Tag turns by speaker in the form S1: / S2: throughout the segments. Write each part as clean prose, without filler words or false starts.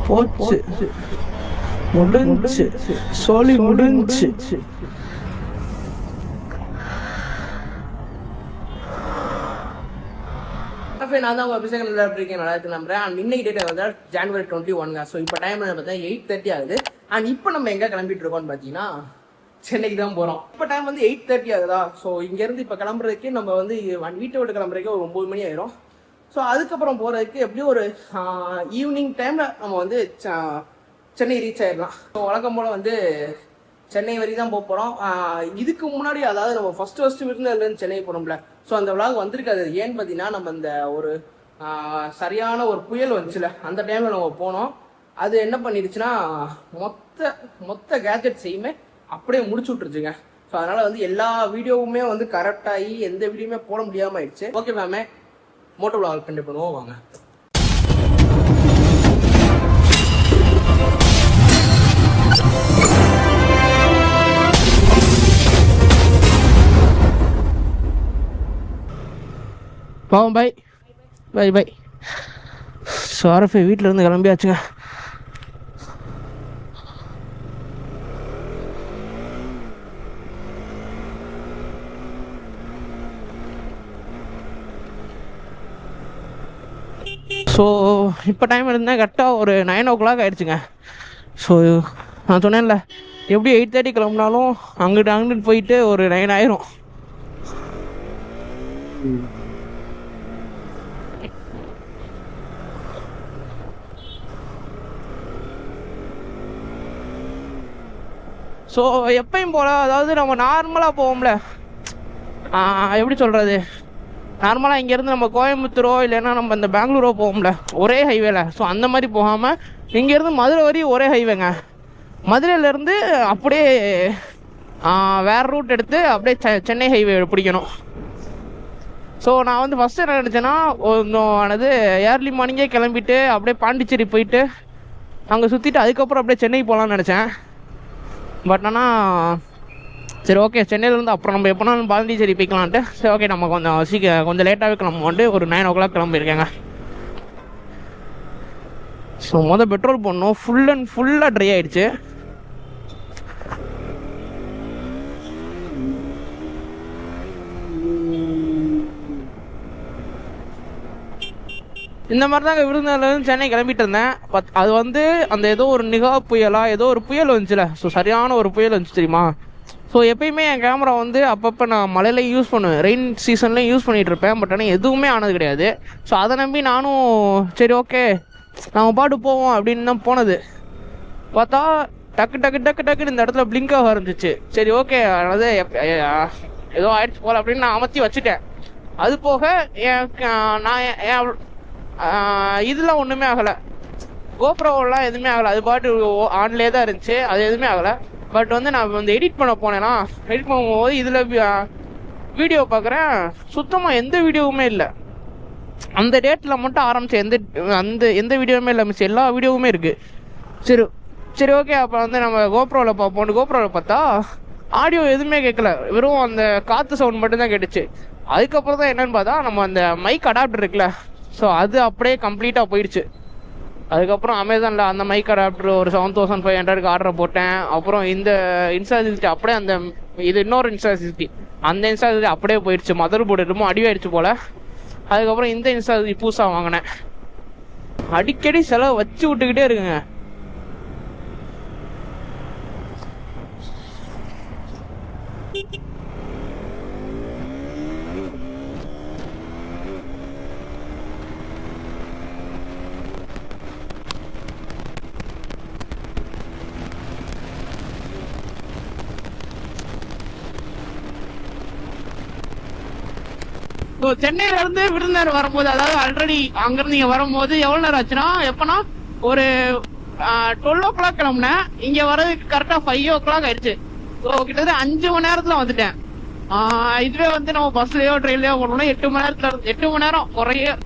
S1: போச்சு, முடிஞ்சு, சொல்லி முடிஞ்சு. நான் தான் உங்கள் அபிஷேகம் நல்லா இருக்கேன், நல்லா இருக்கு நம்புறேன். அண்ட் இன்னைக்கு டேட் வந்து January 21. ஸோ இப்போ டைம் பார்த்தா 8:30 ஆகுது. அண்ட் இப்போ நம்ம எங்கே கிளம்பிட்டு இருக்கோம்னு பார்த்தீங்கன்னா சென்னைக்கு தான் போகிறோம். இப்போ டைம் வந்து 8:30 ஆகுதா. ஸோ இங்கேருந்து இப்போ கிளம்புறதுக்கே நம்ம வந்து வீட்டை விட்டு கிளம்புறதுக்கே ஒரு 9 மணி ஆயிரும். ஸோ அதுக்கப்புறம் போகிறதுக்கு எப்படியும் ஒரு ஈவினிங் டைமில் நம்ம வந்து சென்னை ரீச் ஆயிடலாம். ஸோ வழக்கம் போல் வந்து சென்னை வரைக்கும் தான் போக போகிறோம். இதுக்கு முன்னாடி அதாவது நம்ம ஃபஸ்ட்டு விருந்திலேருந்து சென்னை போனோம்ல. ஸோ அந்த விளாக் வந்திருக்காது. ஏன்னு பார்த்தீங்கன்னா நம்ம இந்த ஒரு சரியான ஒரு புயல் வந்துச்சுல, அந்த டைமில் நம்ம போனோம். அது என்ன பண்ணிடுச்சுன்னா மொத்த கேஜெட்ஸையுமே அப்படியே முடிச்சு விட்டுருச்சுங்க. ஸோ அதனால் வந்து எல்லா வீடியோவுமே வந்து கரெக்டாகி எந்த வீடியோவுமே போட முடியாமல் ஆயிடுச்சு. ஓகே மேமே, மோட்டோ விளாக் கண்டிப்பாக பண்ணுவோம் வாங்க. பாவம் பை பை பை. சாரஃபே வீட்டில் இருந்து கிளம்பியாச்சுங்க. ஸோ இப்போ டைம் இருந்தால் கரெக்டாக ஒரு 9 o'clock ஆகிடுச்சுங்க. ஸோ நான் சொன்னேன்ல, எப்படி 8:30 கிளம்புனாலும் அங்கிட்டு போயிட்டு ஒரு 9 ஆயிரும். ஸோ எப்பயும் போல், அதாவது நம்ம நார்மலாக போவோம்ல, எப்படி சொல்கிறது, நார்மலாக இங்கேருந்து நம்ம கோயம்புத்தூரோ இல்லைன்னா நம்ம இந்த பெங்களூரோ போவோம்ல ஒரே ஹைவேல. ஸோ அந்த மாதிரி போகாமல் இங்கேருந்து மதுரை வரையும் ஒரே ஹைவேங்க. மதுரையிலேருந்து அப்படியே வேறு ரூட் எடுத்து அப்படியே சென்னை ஹைவே பிடிக்கணும். ஸோ நான் வந்து ஃபஸ்ட்டு என்ன நினச்சேன்னா, ஆனது ஏர்லி மார்னிங்கே கிளம்பிட்டு அப்படியே பாண்டிச்சேரி போயிட்டு அங்கே சுற்றிட்டு அதுக்கப்புறம் அப்படியே சென்னை போகலான்னு நினச்சேன். பட் ஆனால் சரி ஓகே, சென்னையிலேருந்து அப்புறம் நம்ம எப்போனாலும் பாண்டிச்சேரி போய்க்கலான்ட்டு சரி ஓகே நம்ம கொஞ்சம் லேட்டாகவே கிளம்புவோன்ட்டு ஒரு 9 o'clock கிளம்பியிருக்கேங்க. ஸோ பெட்ரோல் போடணும். ஃபுல்லாக ட்ரை ஆகிடுச்சு. இந்த மாதிரி தாங்க விருதுநகர்லேருந்து சென்னை கிளம்பிட்டு இருந்தேன். பட் அது வந்து அந்த ஏதோ ஒரு நிகா புயலா ஏதோ ஒரு புயல் வந்துச்சுல. ஸோ சரியான ஒரு புயல் வந்துச்சு தெரியுமா. ஸோ எப்பயுமே என் கேமரா வந்து அப்பப்போ நான் மழையிலையும் யூஸ் பண்ணுவேன், ரெயின் சீசன்லேயும் யூஸ் பண்ணிகிட்டு இருப்பேன். பட் ஆனால் எதுவுமே ஆனது கிடையாது. ஸோ அதை நம்பி நானும் சரி ஓகே நம்ம பாட்டு போவோம் அப்படின்னு தான் போனது. பார்த்தா டக்குன்னு இந்த இடத்துல பிளிங்க் ஆக ஆரம்பிச்சிச்சு. சரி ஓகே, அதாவது ஏதோ ஆயிடுச்சு போல அப்படின்னு நான் அமர்த்தி வச்சுட்டேன். அது போக நான் இதெல்லாம் ஒன்றுமே ஆகலை, கோப்ரோவெல்லாம் எதுவுமே ஆகலை. அது பாட்டு ஆன்லேயே தான் இருந்துச்சு, அது எதுவுமே ஆகலை. பட் வந்து நான் வந்து எடிட் பண்ண போனேன்னா, எடிட் பண்ணும்போது இதில் வீடியோ பார்க்குறேன், சுத்தமாக எந்த வீடியோவுமே இல்லை. அந்த டேட்டில் மட்டும் ஆரம்பித்த எந்த வீடியோவுமே இல்லை, மிஸ் எல்லா வீடியோவுமே இருக்குது. சரி ஓகே, அப்போ வந்து நம்ம கோப்ரோவில் பார்ப்போம். கோப்ரோவில் பார்த்தா ஆடியோ எதுவுமே கேட்கல, வெறும் அந்த காற்று சவுண்ட் மட்டும்தான் கேட்டுச்சு. அதுக்கப்புறம் தான் என்னென்னு பார்த்தா நம்ம அந்த மைக் அடாப்டர் இருக்குல்ல, ஸோ அது அப்படியே கம்ப்ளீட்டாக போயிடுச்சு. அதுக்கப்புறம் அமேசானில் அந்த மைக் அடாப்டர் ஒரு 7500 ஆர்டர் போட்டேன். அப்புறம் இந்த இன்ஸ்டாசிட்டி அப்படியே அந்த இது இன்னொரு இன்ஸ்டாசிட்டி, அந்த இன்ஸ்டாசிட்டி அப்படியே போயிடுச்சு. மதர் போர்டு ரொம்ப அடிவாயிடுச்சு போல். அதுக்கப்புறம் இந்த இன்ஸ்டாசிட்டி புதுசாக வாங்கினேன். அடிக்கடி செலவு வச்சு விட்டுக்கிட்டே இருக்குங்க. சென்னையில இருந்து விருதுநகர் வரும்போது, அதாவது ஆல்ரெடி அங்கிருந்து நீங்க வரும்போது எவ்வளவு நேரம் ஆச்சுன்னா, எப்பனா ஒரு 12 o'clock கிளம்புனேன். இங்க வர்றதுக்கு கரெக்டா 5 o'clock ஆயிடுச்சு. ஸோ கிட்டத்தட்ட 5 மணி நேரத்துல வந்துட்டேன். இதுவே வந்து நம்ம பஸ்லயோ ட்ரெயின்லயோ போனோம்னா 8 மணி நேரம்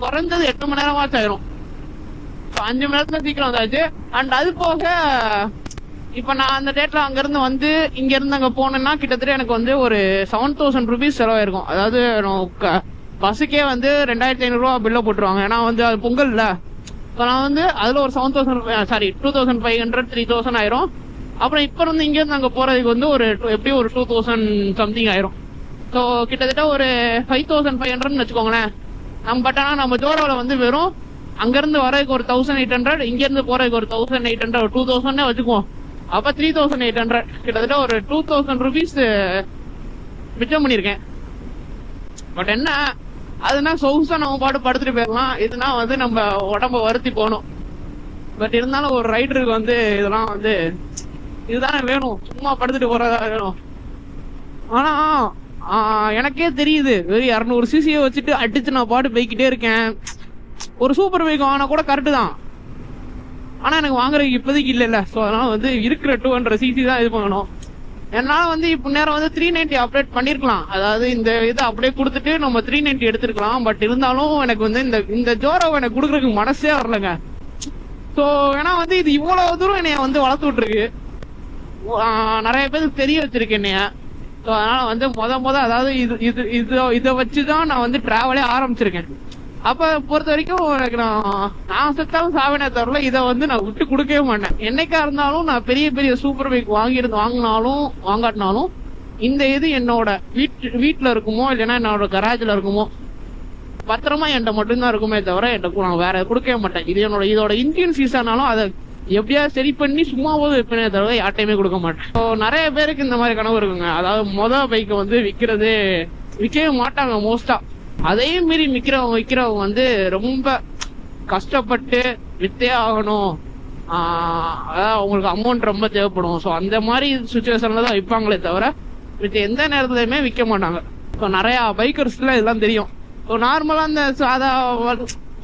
S1: குறைஞ்சது 8 மணி நேரமாச்சும் ஆயிரும். 5 மணி நேரத்துல சீக்கிரம் வந்தாச்சு. அண்ட் அது போக இப்ப நான் அந்த டேட்ல அங்க இருந்து வந்து இங்க இருந்து அங்க போனேன்னா கிட்டத்தட்ட எனக்கு வந்து ஒரு 7000 rupees செலவாயிருக்கும். அதாவது பஸ்ஸுக்கே வந்து 2500 ரூபா பில்ல போட்டுருவாங்க. ஏன்னா வந்து அது பொங்கல் இல்ல, ஸோ நான் வந்து அதில் ஒரு 2500 3000 ஆயிரும். அப்புறம் இப்போ வந்து இங்கேருந்து அங்கே போகிறதுக்கு வந்து எப்படியும் ஒரு 2000 சம்திங் ஆயிரும். ஸோ கிட்டத்தட்ட ஒரு 5500 வச்சுக்கோங்களேன். பட் ஆனால் நம்ம ஜோரோவில் வந்து வெறும் அங்கேருந்து வரதுக்கு ஒரு 1800, இங்கேருந்து போகிறதுக்கு ஒரு 1800, ஒரு 2000 வச்சுக்குவோம். அப்போ 3800, கிட்டத்தட்ட ஒரு 2000 ருபீஸ் மிச்சம் பண்ணியிருக்கேன். பட் என்ன அதுனா சொகுசா நம்ம பாட்டு படுத்துட்டு போயிடலாம். இதுனா வந்து நம்ம உடம்ப வருத்தி போகணும். பட் இருந்தாலும் ஒரு ரைடருக்கு வந்து இதெல்லாம் வந்து இதுதானே வேணும், சும்மா படுத்துட்டு போறதா வேணும். ஆனா எனக்கே தெரியுது, வெறும் 200 சிசியை வச்சுட்டு அடிச்சு நான் பாட்டு போய்கிட்டே இருக்கேன். ஒரு சூப்பர் பைக் வாங்கினா கூட கரெக்டு தான், ஆனா எனக்கு வாங்குறதுக்கு இப்போதைக்கு இல்லைல்ல. ஸோ அதனால வந்து இருக்கிற 200 சிசி தான் இது பண்ணணும். என்னால வந்து இப்போ நேரம் வந்து 390 அப்டேட் பண்ணிருக்கலாம். அதாவது இந்த இதை அப்படியே கொடுத்துட்டு நம்ம 390 எடுத்துருக்கலாம். பட் இருந்தாலும் எனக்கு வந்து இந்த ஜோரோ எனக்கு கொடுக்குறதுக்கு மனசே வரலங்க. ஸோ ஏன்னா வந்து இது இவ்வளவு தூரம் என்னைய வந்து வளர்த்து விட்டுருக்கு, நிறைய பேருக்கு தெரிய வச்சிருக்கு என்னைய. ஸோ அதனால வந்து அதாவது இதை வச்சுதான் நான் வந்து டிராவலே ஆரம்பிச்சிருக்கேன். அப்ப பொறுத்த வரைக்கும் எனக்கு நான் செத்தாலும் சாவனே தவிர இதை வந்து நான் விட்டு கொடுக்கவே மாட்டேன். என்னைக்கா இருந்தாலும் நான் பெரிய சூப்பர் பைக் வாங்காட்டினாலும் இந்த இது என்னோட வீட்டுல இருக்குமோ இல்லைன்னா என்னோட கராஜ்ல இருக்குமோ பத்திரமா என்கிட்ட மட்டும்தான் இருக்குமே தவிர என்கிட்ட நான் வேற கொடுக்கவே மாட்டேன். இது இதோட இன்ஜின் சீஸானாலும் அதை எப்படியாவது சரி பண்ணி சும்மாவது விற்பனே தவிர யார்ட்டையுமே கொடுக்க மாட்டேன். ஸோ நிறைய பேருக்கு இந்த மாதிரி கனவு இருக்குங்க. அதாவது பைக்கை வந்து விற்கவே மாட்டாங்க மோஸ்டா. அதையும் மீறி விற்கிறவங்க வந்து ரொம்ப கஷ்டப்பட்டு வித்தே ஆகணும். அதாவது அவங்களுக்கு அமௌண்ட் ரொம்ப தேவைப்படும். ஸோ அந்த மாதிரி சுச்சுவேஷன்ல தான் விற்பாங்களே தவிர வித் எந்த நேரத்துலையுமே விற்க மாட்டாங்க. ஸோ நிறைய பைக்கர்ஸ்லாம் இதெல்லாம் தெரியும். ஸோ நார்மலா இந்த சாதா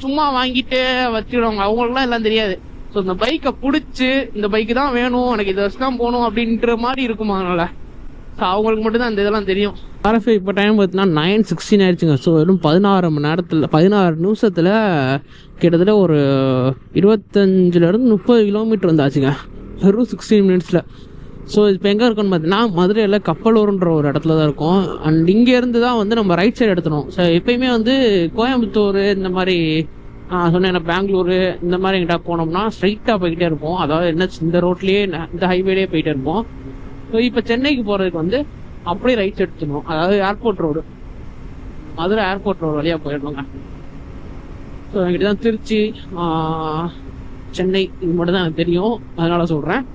S1: சும்மா வாங்கிட்டு வச்சுக்கிறவங்க அவங்களுக்குலாம் எல்லாம் தெரியாது. ஸோ இந்த பைக்கை பிடிச்சி இந்த பைக்கு தான் வேணும், எனக்கு இதை வச்சு தான் போகணும் அப்படின்ற மாதிரி இருக்குமா, அதனால ஸோ அவங்களுக்கு மட்டும்தான் அந்த இதெல்லாம் தெரியும். RFI இப்போ டைம் பார்த்தீங்கன்னா 9:16 ஆயிடுச்சுங்க. ஸோ வெறும் 16 நிமிஷத்தில் கிட்டத்தட்ட ஒரு 25-30 கிலோமீட்டர் வந்தாச்சுங்க, வெறும் 16 மினிட்ஸில். ஸோ இப்போ எங்கே இருக்குன்னு பார்த்தீங்கன்னா மதுரையில் கப்பலூர்ன்ற ஒரு இடத்துல தான் இருக்கும். அண்ட் இங்கேருந்து தான் வந்து நம்ம ரைட் சைடு எடுத்துனோம். ஸோ எப்பயுமே வந்து கோயம்புத்தூர் இந்த மாதிரி சொன்னேன், பெங்களூரு இந்த மாதிரி எங்கிட்ட போனோம்னா ஸ்ட்ரைட்டாக போய்கிட்டே இருப்போம். அதாவது என்ன இந்த ரோட்லேயே இந்த ஹைவேலேயே போயிட்டே இருப்போம். ஸோ இப்போ சென்னைக்கு போகிறதுக்கு வந்து அப்படியே ரைட் சைடு எடுத்துனோம். அதாவது airport road, Madurai airport road வழியாக போயிடணுங்க. ஸோ என்கிட்ட தான் திருச்சி சென்னை இது மட்டும் தான் எனக்கு தெரியும், அதனால சொல்கிறேன்.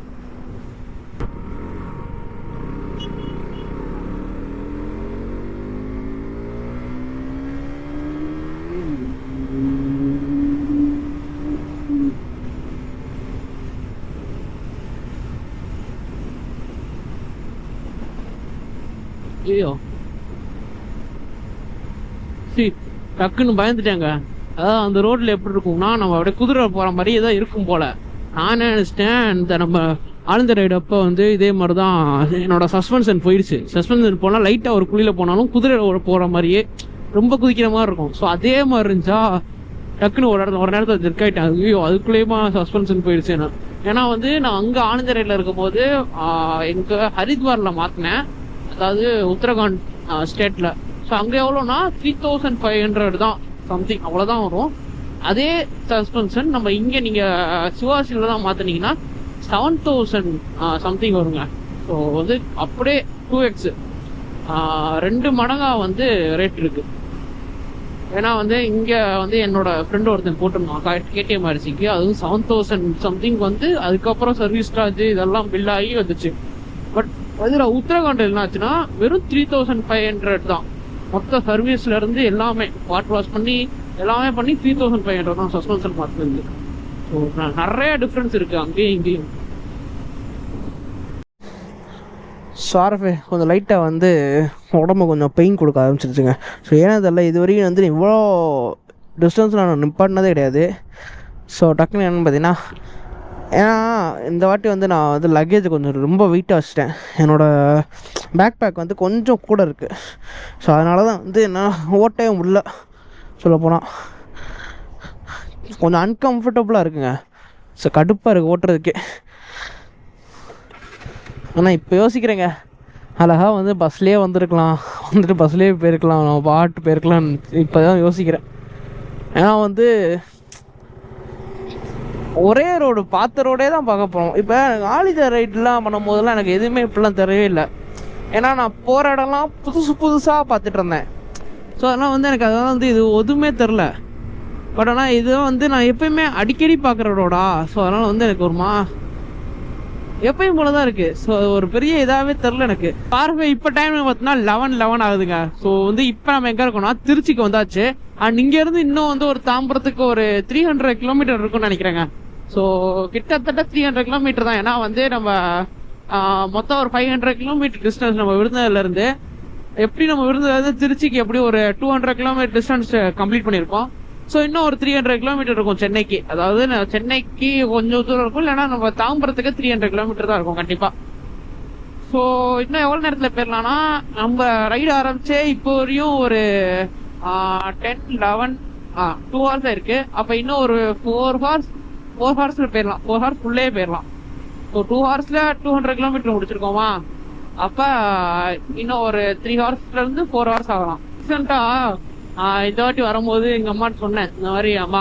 S1: ஐயோ டக்குன்னு பயந்துட்டேங்க. அதாவது அந்த ரோட்ல எப்படி இருக்கும்னா நம்ம அப்படியே குதிரை போற மாதிரியே தான் இருக்கும் போல. நான் நினைச்சிட்டேன் இந்த நம்ம ஆனந்த ரைடு அப்போ வந்து இதே மாதிரி தான் என்னோட சஸ்பென்ஷன் போயிடுச்சு. சஸ்பென்ஷன் போனால் லைட்டாக ஒரு குழியில் போனாலும் குதிரை போகிற மாதிரியே ரொம்ப குதிக்கிற மாதிரி இருக்கும். ஸோ அதே மாதிரி இருந்துச்சா டக்குன்னு ஒரு நேரத்தில் ஜெர்க்காயிட்டேன். ஐயோ அதுக்குள்ளேயுமா சஸ்பென்ஷன் போயிடுச்சு. ஏன்னா வந்து நான் அங்கே ஆனந்த ரைடில் இருக்கும்போது எனக்கு ஹரித்வாரில் மாற்றினேன், அதாவது உத்தரகாண்ட் ஸ்டேட்டில். ஸோ அங்கே எவ்வளோனா 3500 தான் சம்திங், அவ்வளோதான் வரும். அதே சஸ்பென்ஷன் நம்ம இங்கே நீங்கள் சிவாசியில் தான் மாற்றினீங்கன்னா 7000 சம்திங் வருங்க. ஸோ வந்து அப்படியே 2x 2 மடங்கா வந்து ரேட் இருக்கு. ஏன்னா வந்து இங்கே வந்து என்னோட ஃப்ரெண்டு ஒருத்தன் போட்டிருந்தான் KTM அரிசிக்கு, அதுவும் 7000 சம்திங் வந்து அதுக்கப்புறம் சர்வீஸ் சார்ஜ் இதெல்லாம் பில் ஆகி வந்துச்சு. பட் அதில் உத்தரகாண்ட் என்னாச்சுன்னா வெறும் 3500 தான். மொத்த சர்வீஸ்ல இருந்து எல்லாமே வாட்டர் வாஷ் பண்ணி எல்லாமே பண்ணி 3500 தான் சஸ்பென்ஷன் மாற்றினது. ஸோ நிறைய டிஃப்ரென்ஸ் இருக்கு அங்கேயும் இங்கேயும். சாரஃபே கொஞ்சம் லைட்டாக வந்து உடம்பு கொஞ்சம் பெயின் கொடுக்க ஆரம்பிச்சிருச்சுங்க. ஸோ ஏன்னா இதெல்லாம் இது வரைக்கும் வந்து இவ்வளோ டிஸ்டன்ஸில் நான் நிப்பாட்டினதே கிடையாது. ஸோ டக்குன்னு என்னென்னு பார்த்தீங்கன்னா, ஏன்னா இந்த வாட்டி வந்து நான் வந்து லக்கேஜ் கொஞ்சம் ரொம்ப வெயிட்டாக வச்சுட்டேன். என்னோடய பேக் பேக் வந்து கொஞ்சம் கூட இருக்குது. ஸோ அதனால தான் வந்து என்ன ஓட்டவே முடியல. சொல்லப்போனால் கொஞ்சம் அன்கம்ஃபர்டபுளாக இருக்குங்க. ஸோ கடுப்பாக இருக்குது ஓட்டுறதுக்கே. ஆனால் இப்போ யோசிக்கிறேங்க, அழகாக வந்து பஸ்லேயே வந்துட்டு பஸ்லேயே போயிருக்கலாம், நம்ம பாட்டு போயிருக்கலாம்னு இப்போ தான் யோசிக்கிறேன். ஏன்னா வந்து ஒரே ரோடு பார்த்த ரோடே தான் பார்க்க போகிறோம். இப்போ ஆலிஜா ரைட்லாம் பண்ணும்போதெல்லாம் எனக்கு எதுவுமே இப்படிலாம் தெரியவே இல்லை. ஏன்னா நான் போகிற இடம்லாம் புதுசாக பார்த்துட்டு இருந்தேன். ஸோ அதெல்லாம் வந்து எனக்கு அதெல்லாம் வந்து இது எதுவுமே தெரில. பட் ஆனால் இது வந்து நான் எப்பயுமே அடிக்கடி பார்க்குற ரோடா. ஸோ அதனால் வந்து எனக்கு ஒரு எப்பயும் போல தான் இருக்குது. ஸோ ஒரு பெரிய இதாகவே தெரில எனக்கு. பாருங்க இப்போ டைம் பார்த்தீங்கன்னா 11 ஆகுதுங்க. ஸோ வந்து இப்போ நம்ம எங்கே இருக்கோம்னா திருச்சிக்கு வந்தாச்சு. அண்ட் இங்கேருந்து இன்னும் வந்து ஒரு தாம்பரத்துக்கு ஒரு 300 கிலோமீட்டர் இருக்கும்னு நினைக்கிறேங்க. ஸோ கிட்டத்தட்ட 300 கிலோமீட்டர் தான். ஏன்னா வந்து நம்ம மொத்தம் ஒரு 500 கிலோமீட்டர் டிஸ்டன்ஸ் நம்ம விருதுநகர்லேருந்து. எப்படி நம்ம விருதுநகர்லேருந்து திருச்சிக்கு எப்படி ஒரு 200 கிலோமீட்டர் டிஸ்டன்ஸ் கம்ப்ளீட் பண்ணியிருக்கோம். ஸோ இன்னும் ஒரு 300 கிலோமீட்டர் இருக்கும் சென்னைக்கு. அதாவது சென்னைக்கு கொஞ்சம் தூரம் இருக்கும், இல்லைன்னா நம்ம தாம்பரத்துக்கு 300 கிலோமீட்டர் தான் இருக்கும் கண்டிப்பாக. ஸோ இன்னும் எவ்வளோ நேரத்தில் போயிடலாம்னா, நம்ம ரைடு ஆரம்பிச்சே இப்போ வரையும் ஒரு 10, 11, 2 ஹவர்ஸ் இருக்கு. அப்போ இன்னும் ஒரு 4 ஹவர்ஸில் போயிடலாம். 4 ஹவர்ஸ் ஃபுல்லே போயிடலாம். ஸோ 2 ஹவர்ஸில் 200 கிலோமீட்டர் முடிச்சிருக்கோமா. அப்போ இன்னும் ஒரு 3 ஹவர்ஸ்லேருந்து 4 ஹவர்ஸ் ஆகலாம். ரீசெண்டாக இந்த வாட்டி வரும்போது எங்கள் அம்மாட்டு சொன்னேன், இந்த மாதிரி அம்மா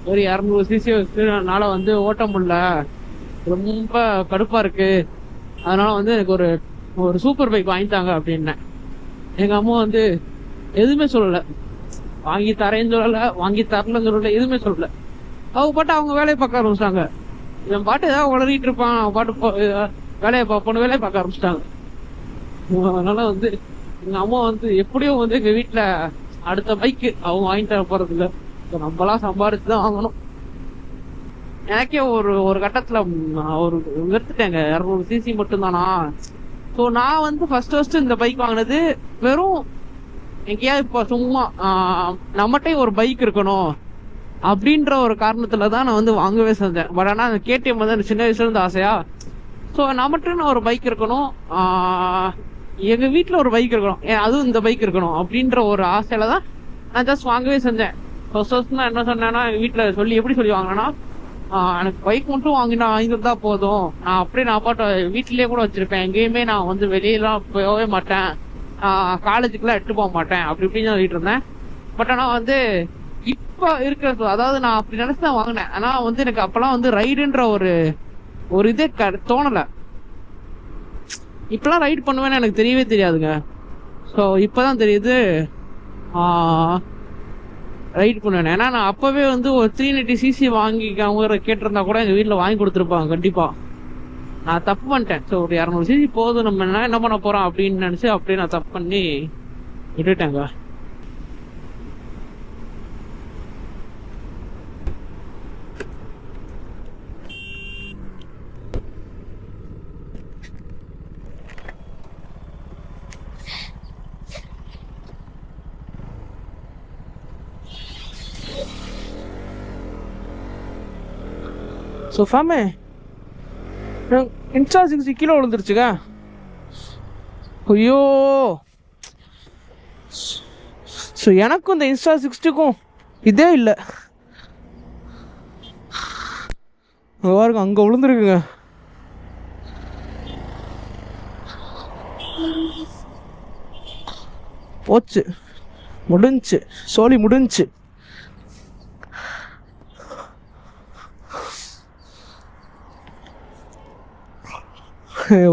S1: ஒரு 200 சிசி வச்சுனால வந்து ஓட்ட முடியல, ரொம்ப கடுப்பாக இருக்கு, அதனால வந்து எனக்கு ஒரு சூப்பர் பைக் வாங்கித்தாங்க அப்படின்னேன். எங்கள் அம்மா வந்து எதுவுமே சொல்லலை, வாங்கி தரேன்னு சொல்லலை, வாங்கி தரலன்னு சொல்லலை, எதுவுமே சொல்லலை. அவங்க பாட்டு அவங்க வேலையை பார்க்க ஆரம்பிச்சிட்டாங்க. என் பாட்டு ஏதாவது உளறிட்டு இருப்பான், அவன் பாட்டு வேலையை பார்ப்போன்னு வேலையை பார்க்க ஆரம்பிச்சிட்டாங்க. அதனால வந்து எங்கள் அம்மா வந்து எப்படியும் வந்து எங்கள் வீட்டில் அடுத்த பைக்கு அவங்க வாங்கிட்டு தர போறது இல்லை. நம்மளாம் சம்பாதிச்சு தான் வாங்கணும். எனக்கே ஒரு கட்டத்துல ஒரு நிறுத்துட்டேங்க, 200 சிசி மட்டும்தானா. ஸோ நான் வந்து ஃபர்ஸ்ட் இந்த பைக் வாங்கினது வெறும் எங்கேயாவது இப்போ சும்மா நம்மகிட்டே ஒரு பைக் இருக்கணும் அப்படின்ற ஒரு காரணத்துல தான் நான் வந்து வாங்கவே செஞ்சேன். பட் ஆனால் கேடிஎம் வந்து எனக்கு சின்ன வயசுல இருந்து ஆசையா. ஸோ நம்மகிட்ட ஒரு பைக் இருக்கணும், எங்க வீட்டில் ஒரு பைக் இருக்கணும், அதுவும் இந்த பைக் இருக்கணும் அப்படின்ற ஒரு ஆசையில தான் நான் ஜஸ்ட் வாங்கவே செஞ்சேன். ஃபர்ஸ்ட் நான் என்ன சொன்னேன்னா, எங்கள் வீட்டில் எப்படி சொல்லி வாங்கினேன்னா, எனக்கு பைக் மட்டும் வாங்கிட்டு தான் போதும், நான் அப்படியே நான் பாட்டு வீட்டிலேயே கூட வச்சிருப்பேன், எங்கேயுமே நான் வந்து வெளியெல்லாம் போகவே மாட்டேன், காலேஜுக்குலாம் எட்டு போக மாட்டேன் அப்படி இப்படின்னு சொல்லிட்டு இருந்தேன். பட் ஆனால் வந்து இப்போ இருக்கிறது, அதாவது நான் அப்படி நினைச்சு தான் வாங்கினேன். ஆனால் வந்து எனக்கு அப்பெல்லாம் வந்து ரைடுன்ற ஒரு இதே தோணலை. இப்பெல்லாம் ரைட் பண்ணுவேன்னு எனக்கு தெரியவே தெரியாதுங்க. ஸோ இப்போதான் தெரியுது ரைட் பண்ணுவேன். ஏன்னா நான் அப்போவே வந்து ஒரு 390 சிசி வாங்கி அவங்க கேட்டிருந்தா கூட எங்கள் வீட்டில் வாங்கி கொடுத்துருப்பாங்க கண்டிப்பாக. நான் தப்பு பண்ணிட்டேன். ஸோ ஒரு 200 சிசி போதும், நம்ம என்ன பண்ண போகிறோம் அப்படின்னு நினச்சி அப்படியே நான் தப்பு பண்ணி விட்டுட்டேங்க. ஸோ ஃபேமே இன்ஸ்டா 60 கிலோ விழுந்துருச்சுங்க. ஐயோ, ஸோ எனக்கும் இந்த இன்ஸ்டா 60க்கும் இதே இல்லை பாருங்க, அங்கே விழுந்துருக்குங்க. போச்சு, முடிஞ்சு, சோலி முடிஞ்சு.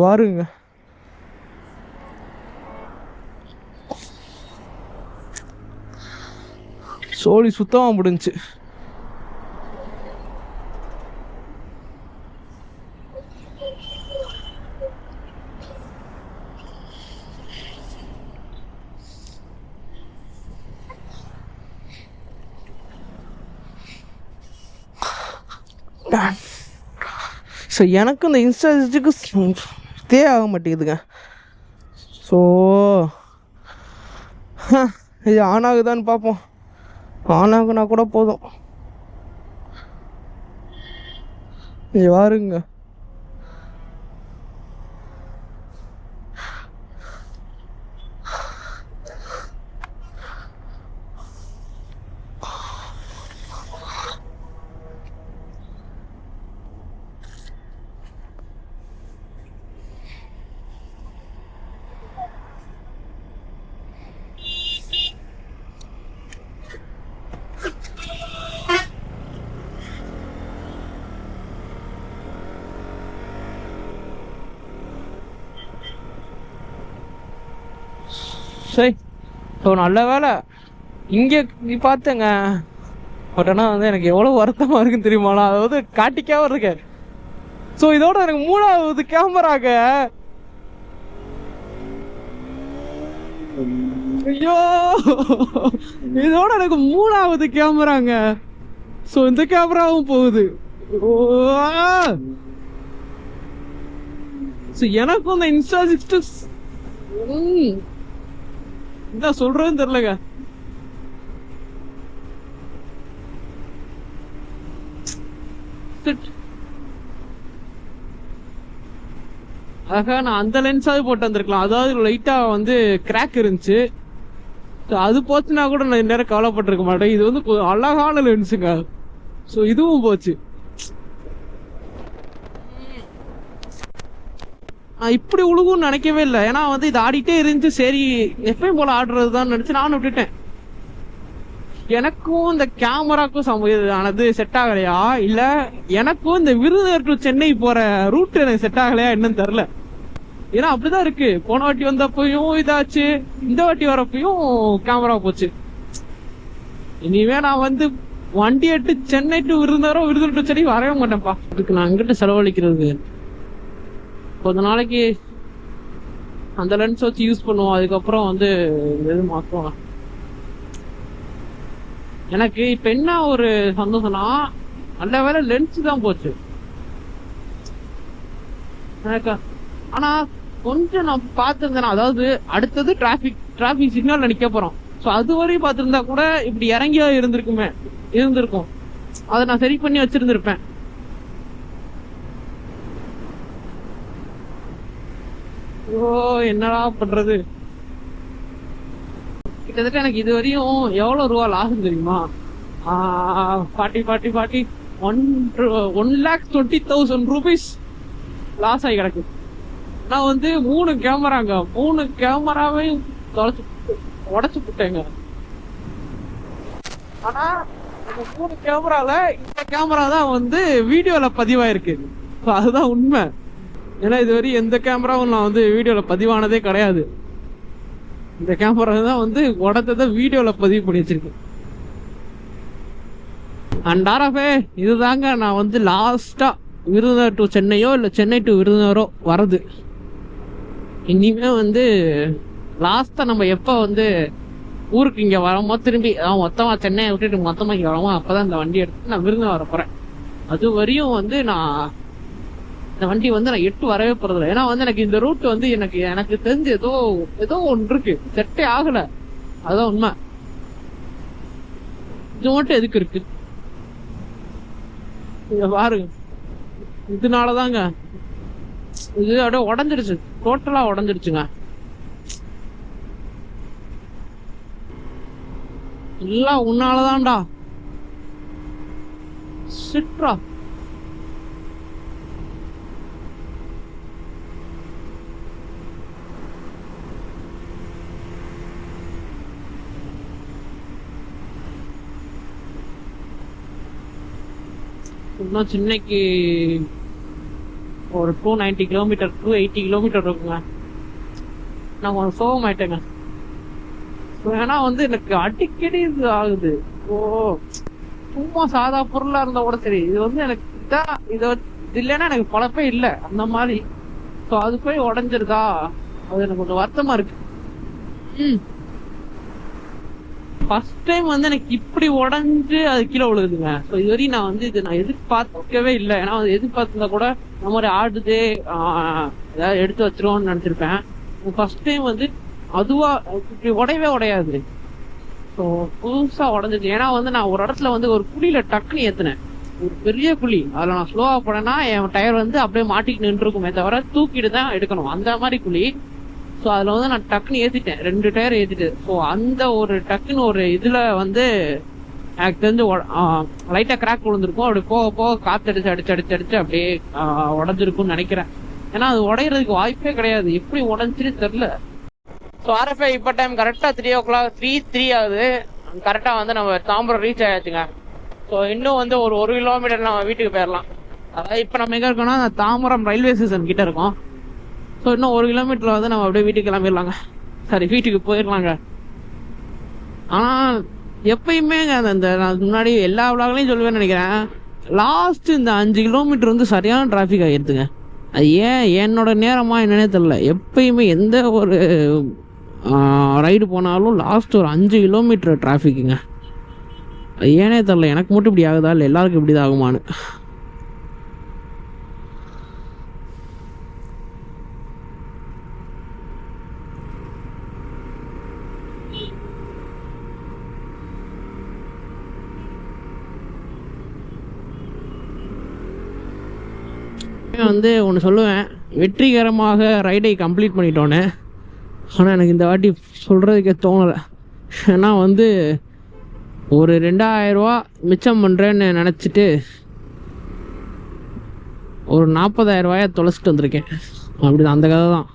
S1: வாருங்க, சோழி சுத்தமா முடிஞ்சு. ஸோ எனக்கு இந்த இன்ஸ்டாக்கு இதே ஆக மாட்டேங்குதுங்க. ஸோ இது ஆன் ஆகுதான்னு பார்ப்போம். ஆன் ஆகுனா கூட போதும். இது வாருங்க, சரி. ஸோ நல்ல வேலை இங்கே பார்த்தேங்க. பட் ஆனால் வந்து எனக்கு எவ்வளோ வருத்தமாக இருக்குன்னு தெரியுமாண்ணா, அதாவது காட்டிக்காவும் இருக்கேன். ஸோ இதோட எனக்கு 3வது கேமராங்க. ஐயோ, இதோட எனக்கு 3வது கேமராங்க. ஸோ இந்த கேமராவும் போகுது. ஸோ எனக்கும் இந்த Insta6 என்ன சொல்றதுன்னு தெரியலங்க. ஆக நான் அந்த லென்ஸாவது போட்டு வந்திருக்கலாம். அதாவது லைட்டா வந்து கிராக் இருந்துச்சு. அது போச்சுன்னா கூட நான் நேரம் கவலைப்பட்டிருக்க மாட்டேன். இது வந்து அழகான லென்ஸுங்க. ஸோ இதுவும் போச்சு. நான் இப்படி உழுகுன்னு நினைக்கவே இல்லை. ஏன்னா வந்து இது ஆடிட்டே இருந்துச்சு. சரி எப்பயும் போல ஆடுறதுதான் நினைச்சு நானும் விட்டுட்டேன். எனக்கும் இந்த கேமராக்கும் ஆனது செட் ஆகலையா, இல்ல எனக்கும் இந்த விருதுநகர் டு சென்னை போற ரூட் எனக்கு செட் ஆகலையா என்னன்னு தெரியல. ஏன்னா அப்படிதான் இருக்கு. போன வாட்டி வந்தப்பயும் இதாச்சு, இந்த வாட்டி வரப்பயும் கேமரா போச்சு. இனிமே நான் வந்து வண்டி எட்டு சென்னை டு விருதுநகரம், விருதுநகர் டு சென்னை வரவே மாட்டேன்ப்பா. இதுக்கு நான் எங்கிட்ட செலவழிக்கிறது. கொஞ்ச நாளைக்கு அந்த லென்ஸ் வச்சு யூஸ் பண்ணுவோம். அதுக்கப்புறம் வந்து எது மாற்றுவோம். எனக்கு இப்ப என்ன ஒரு சந்தோஷம்னா, நல்ல வேலை லென்ஸ் தான் போச்சு எனக்கு. ஆனா கொஞ்சம் நான் பார்த்திருந்தேன். அதாவது அடுத்தது டிராபிக் சிக்னல் நிக்க போறோம். ஸோ அது வரையும் பார்த்திருந்தா கூட இப்படி இறங்கியா இருந்திருக்கும். அதை நான் சரி பண்ணி வச்சிருந்திருப்பேன். ஓ என்னடா பண்றது. கிட்டத்தட்ட எனக்கு இது வரையும் எவ்வளவு ரூபா லாஸ் தெரியுமா? 1,20,000 rupees லாஸ் ஆகி கிடக்கு. நான் வந்து 3 கேமராவையும் உடைச்சு விட்டேங்க. ஆனா இந்த 3 கேமரால இந்த கேமரா தான் வந்து வீடியோல பதிவாயிருக்கு. அதுதான் உண்மை. ஏன்னா இதுவரை எந்த கேமராவும் நான் வந்து வீடியோல பதிவானதே கிடையாது. இந்த கேமரா தான் வந்து உடத்தத வீடியோல பதிவு பண்ணி வச்சிருக்கேன். அண்ட் ஆர்எஃப்ஏ இதுதாங்க நான் வந்து லாஸ்டா விருதுநகர் டு சென்னையோ இல்ல சென்னை டு விருதுநகரோ வரது. இனிமே வந்து லாஸ்டா நம்ம எப்ப வந்து ஊருக்கு இங்க வரமோ, திரும்பி மொத்தமா சென்னையை விட்டுட்டு மொத்தமா இங்க வரமோ, அப்பதான் இந்த வண்டி எடுத்து நான் விருதுநகர் வர போறேன். அது வரையும் வந்து நான் இந்த வண்டி வந்து நான் எட்டு வரவே போறதில்ல. ஏன்னா வந்து எனக்கு இந்த ரூட் வந்து எனக்கு தெரிஞ்சு ஏதோ ஒன்று இருக்கு, செட்டே ஆகல. அதுதான் உண்மை. இது மட்டும் எதுக்கு இருக்கு இங்க பாருங்க. இதனாலதாங்க இது அப்படியே உடஞ்சிருச்சு, டோட்டலா உடஞ்சிருச்சுங்க. எல்லாம் உன்னாலதான்டா சிட்ரா. இன்னும் சென்னைக்கு ஒரு 290 கிலோமீட்டர் 280 கிலோமீட்டர் இருக்குங்க. நான் கொஞ்சம் சோகமாயிட்டேங்க. ஏன்னா வந்து எனக்கு அடிக்கடி இது ஆகுது. சும்மா சாதா பொருளா இருந்தா கூட சரி, இது வந்து எனக்கு இது இல்லைன்னா எனக்கு பழப்பே இல்லை அந்த மாதிரி. ஸோ அது போய் உடஞ்சிருதா, அது எனக்கு கொஞ்சம் வருத்தமா இருக்கு. ஃபர்ஸ்ட் டைம் வந்து எனக்கு இப்படி உடஞ்சு அது கீழே விழுதுங்க. ஸோ இது வரையும் நான் வந்து இது நான் எதிர்பார்க்கவே இல்லை. ஏன்னா எதிர்பார்த்திருந்தா கூட இந்த மாதிரி ஆடுதே ஏதாவது எடுத்து வச்சிருவோம்னு நினைச்சிருப்பேன். ஃபர்ஸ்ட் டைம் வந்து அதுவா இப்படி உடையாது. ஸோ புதுசா உடஞ்சிச்சு. ஏன்னா வந்து நான் ஒரு இடத்துல வந்து ஒரு குழியில டக்குன்னு ஏத்துனேன், ஒரு பெரிய குழி. அதுல நான் ஸ்லோவா போனேன்னா என் டயர் வந்து அப்படியே மாட்டிட்டு நின்று இருக்குமே தவிர தூக்கிட்டு தான் எடுக்கணும், அந்த மாதிரி குழி. ஸோ அதுல வந்து நான் டக்குன்னு ஏத்திட்டேன், 2 டயர் ஏத்திட்டு. ஸோ அந்த ஒரு டக்குன்னு ஒரு இதுல வந்து எனக்கு தெரிஞ்சு லைட்டா கிராக் விழுந்திருக்கும். அப்படி போக போக காத்தடிச்சு அடிச்சு அப்படியே உடஞ்சிருக்கும்னு நினைக்கிறேன். ஏன்னா அது உடையறதுக்கு வாய்ப்பே கிடையாது. எப்படி உடஞ்சுன்னு தெரியல. ஸோ ஆர்எஃப்ஐ இப்போ டைம் கரெக்டாக 3:03 ஆகுது. கரெக்டாக வந்து நம்ம தாம்பரம் ரீச் ஆயாச்சுங்க. ஸோ இன்னும் வந்து ஒரு 1 கிலோமீட்டர் நம்ம வீட்டுக்கு போயிடலாம். அதாவது இப்போ நம்ம எங்கே இருக்கோம்னா தாம்பரம் ரயில்வே ஸ்டேஷன் கிட்ட இருக்கோம். ஸோ இன்னும் 1 கிலோமீட்டர் வந்து நம்ம அப்படியே வீட்டுக்கு கிளம்பிடலாங்க. சரி வீட்டுக்கு போயிடலாங்க. ஆனால் எப்பயுமே அந்த நான் முன்னாடி எல்லா விளாக்லையும் சொல்லுவேன்னு நினைக்கிறேன், லாஸ்ட் இந்த 5 கிலோமீட்டர் வந்து சரியான டிராஃபிக் ஆகிடுதுங்க. அது ஏன் என்னோட நேரமா என்னன்னே தெரில. எப்பயுமே எந்த ஒரு ரைடு போனாலும் லாஸ்ட் ஒரு 5 கிலோமீட்டர் டிராஃபிக்குங்க. அது ஏனே தெரில, எனக்கு மட்டும் இப்படி ஆகுதா இல்லை எல்லாருக்கும் இப்படி தான் ஆகுமான்னு. வந்து ஒன்று சொல்லுவேன், வெற்றிகரமாக ரைடை கம்ப்ளீட் பண்ணிட்டோன்னே. ஆனால் எனக்கு இந்த வாட்டி சொல்கிறதுக்கே தோணலை. ஏன்னா வந்து ஒரு 2000 ரூபா மிச்சம் பண்ணுறேன்னு நினச்சிட்டு ஒரு 40,000 ரூபாயை தொலைச்சிட்டு வந்திருக்கேன். அப்படி அந்த கதை தான்.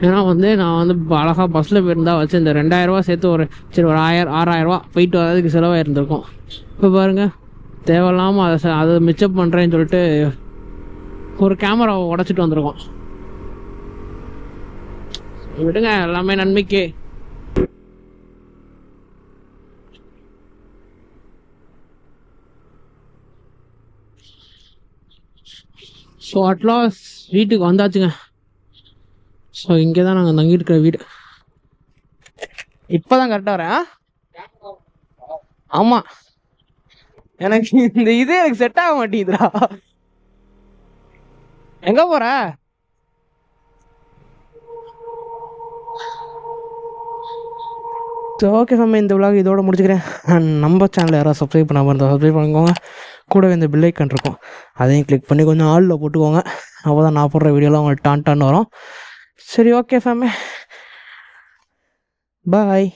S1: ஏன்னா வந்து நான் வந்து அழகாக பஸ்ஸில் போயிருந்தா வச்சு இந்த 2000 ரூபா சேர்த்து ஒரு சரி ஒரு 6,000 ரூபா போயிட்டு வரதுக்கு செலவாக இருந்திருக்கும். இப்போ பாருங்கள், தேவையில்லாமல் அதை மிச்சம் பண்ணுறேன்னு சொல்லிட்டு ஒரு கேமராவை உடச்சிட்டு வந்திருக்கோம். விடுங்க, எல்லாமே நன்மைக்கு. ஸோ அட்லாஸ் வீட்டுக்கு வந்தாச்சுங்க. ஸோ இங்கே தான் நாங்கள் தங்கிட்டு இருக்கிற வீடு. இப்போ தான் கரெக்டாக வரேன். ஆமாம், எனக்கு இந்த இதே எனக்கு செட் ஆக மாட்டேங்குதுடா. எங்கே போகிற? ஸோ ஓகே ஃபேமிலி, இந்த விலாக் இதோட முடிச்சுக்கிறேன். நம்ம சேனல் யாராவது சப்ஸ்கிரைப் பண்ணாமல் இருந்தால் சப்ஸ்கிரைப் பண்ணிக்கோங்க. கூடவே இந்த பெல் ஐக்கன் இருக்கும், அதையும் கிளிக் பண்ணி கொஞ்சம் ஆளில் போட்டுக்கோங்க. அப்போ தான் நான் போடுற வீடியோலாம் உங்களுக்கு டான் வரும். சரி ஓகே ஃபேமிலி, பாய்.